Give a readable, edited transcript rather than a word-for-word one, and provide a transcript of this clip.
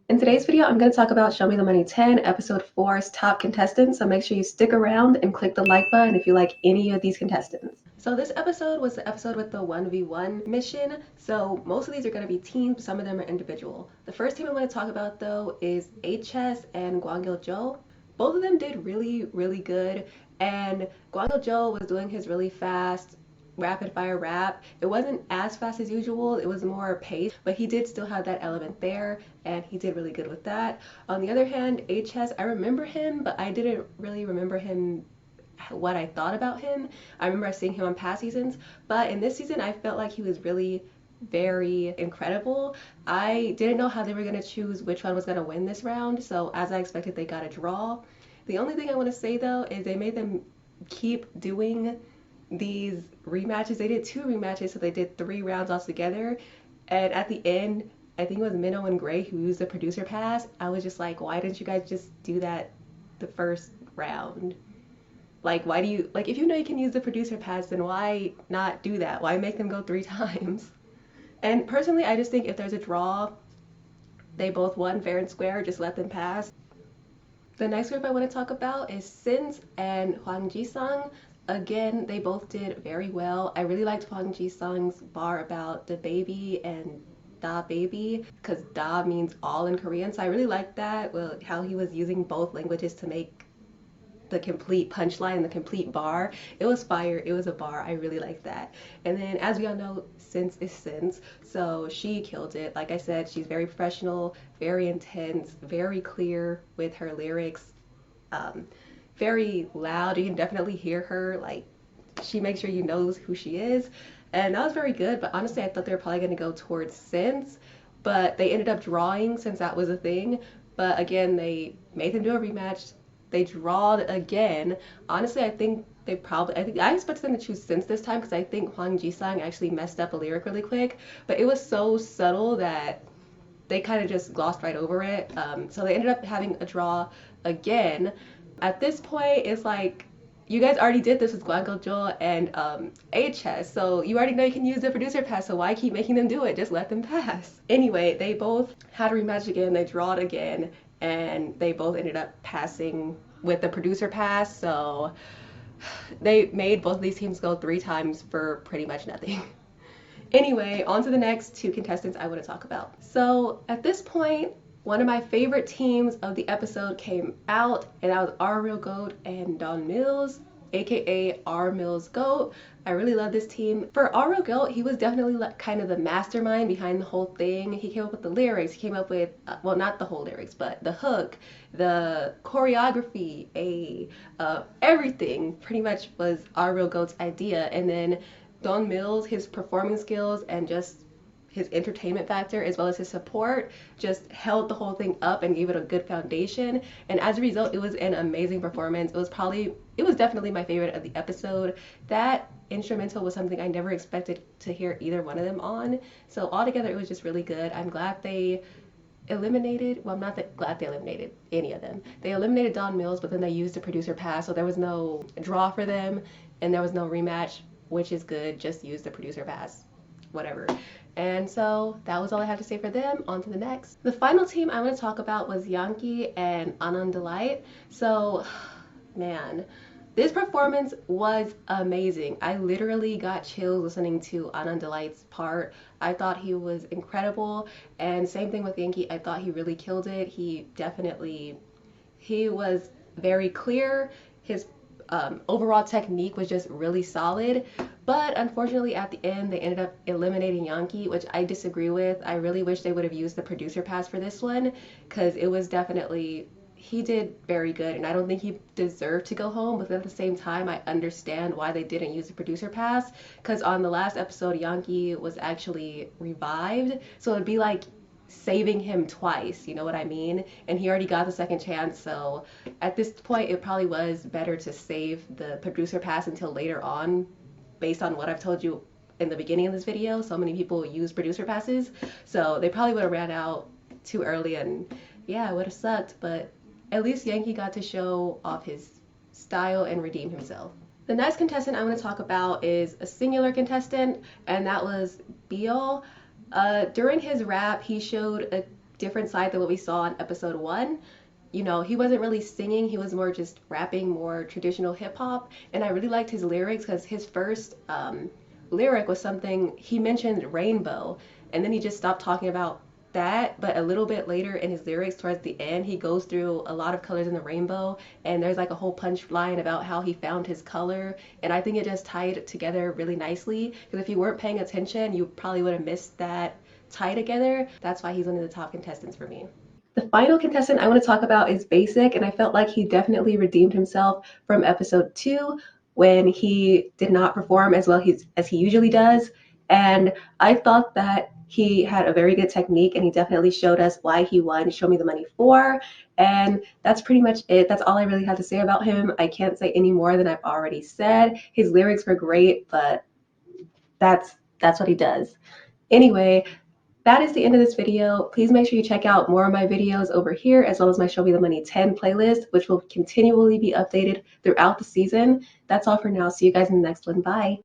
In today's video, I'm going to talk about Show Me the Money 10, Episode 4's top contestants, so make sure you stick around and click the like button if you like any of these contestants. So this episode was the episode with the 1v1 mission, so most of these are going to be teams, some of them are individual. The first team I want to talk about though is HS and Gwangil-jo. Both of them did really good, and Gwangil-jo was doing his really fast rapid fire rap. It wasn't as fast as usual, it was more pace, but he did still have that element there and he did really good with that. On the other hand, HS, I remember him, but I didn't really remember him what I thought about him. I remember seeing him on past seasons, but in this season I felt like he was really very incredible. I didn't know how they were going to choose which one was going to win this round, so as I expected, they got a draw. The only thing I want to say though is they made them keep doing these rematches. They did 2 rematches, so they did 3 rounds altogether. And at the end, I think it was Minnow and Gray who used the producer pass. I was just like, why didn't you guys just do that the first round? Like, why do you, like, if you know you can use the producer pass, then why not do that? Why make them go 3 times? And personally, I just think if there's a draw, they both won fair and square, just let them pass. The next group I want to talk about is Sins and Hwang Ji-sung. Again, they both did very well. I really liked Hwang Ji-sung's bar about the baby and da baby, because da means all in Korean, so I really liked that, well, how he was using both languages to make the complete punchline and the complete bar. It was fire, it was a bar, I really liked that. And then as we all know, Sins is Sins, so she killed it. Like I said, she's very professional, very intense, very clear with her lyrics, very loud. You can definitely hear her, like, she makes sure you know who she is, and that was very good. But honestly, I thought they were probably going to go towards Sins, but they ended up drawing since that was a thing. But again, they made them do a rematch, they drawed again. Honestly, I think I expected them to choose Sins this time, because I think Hwang Ji-sung actually messed up a lyric really quick, but it was so subtle that they kind of just glossed right over it. So they ended up having a draw again. At this point, it's like, you guys already did this with Gwangil-jo and HS, so you already know you can use the producer pass, so why keep making them do it? Just let them pass. Anyway, they both had a rematch again, they drawed again, and they both ended up passing with the producer pass, so they made both of these teams go 3 times for pretty much nothing. Anyway, on to the next 2 contestants I want to talk about. So at this point, one of my favorite teams of the episode came out, and that was Our Real Goat and Don Mills, aka R Mills Goat. I really love this team. For Our Real Goat, he was definitely kind of the mastermind behind the whole thing. He came up with the lyrics, he came up with, well, not the whole lyrics, but the hook, the choreography, everything pretty much was Our Real Goat's idea. And then Don Mills, his performing skills and just his entertainment factor as well as his support just held the whole thing up and gave it a good foundation, and as a result it was an amazing performance. It was definitely my favorite of the episode. That instrumental was something I never expected to hear either one of them on, so altogether it was just really good. I'm glad they eliminated, well, I'm not that glad they eliminated any of them. They eliminated Don Mills, but then they used the producer pass, so there was no draw for them and there was no rematch, which is good. Just use the producer pass, whatever. And so that was all I had to say for them. On to the next. The final team I want to talk about was Yankee and Anand Delight. So, man, this performance was amazing. I literally got chills listening to Anand Delight's part. I thought he was incredible, and same thing with Yankee. I thought he really killed it. He was very clear. His overall technique was just really solid, but unfortunately at the end they ended up eliminating Yankee, which I disagree with. I really wish they would have used the producer pass for this one, because it was definitely, he did very good and I don't think he deserved to go home, but at the same time I understand why they didn't use the producer pass, because on the last episode Yankee was actually revived, so it'd be like saving him twice, you know what I mean? And he already got the second chance, so at this point it probably was better to save the producer pass until later on, based on what I've told you in the beginning of this video. So many people use producer passes, so they probably would have ran out too early, and yeah, it would have sucked, but at least Yankee got to show off his style and redeem himself. The next contestant I want to talk about is a singular contestant, and that was Beal. During his rap, he showed a different side than what we saw in episode 1. You know, he wasn't really singing, he was more just rapping, more traditional hip hop. And I really liked his lyrics because his first lyric was something, he mentioned rainbow, and then he just stopped talking about that. But a little bit later in his lyrics towards the end, he goes through a lot of colors in the rainbow, and there's like a whole punch line about how he found his color. And I think it just tied together really nicely, because if you weren't paying attention, you probably would have missed that tie together. That's why he's one of the top contestants for me. The final contestant I want to talk about is Basic, and I felt like he definitely redeemed himself from episode 2 when he did not perform as well as he usually does. And I thought that he had a very good technique, and he definitely showed us why he won Show Me the Money 4. And that's pretty much it. That's all I really had to say about him. I can't say any more than I've already said. His lyrics were great, but that's what he does. Anyway, that is the end of this video. Please make sure you check out more of my videos over here, as well as my Show Me the Money 10 playlist, which will continually be updated throughout the season. That's all for now. See you guys in the next one. Bye.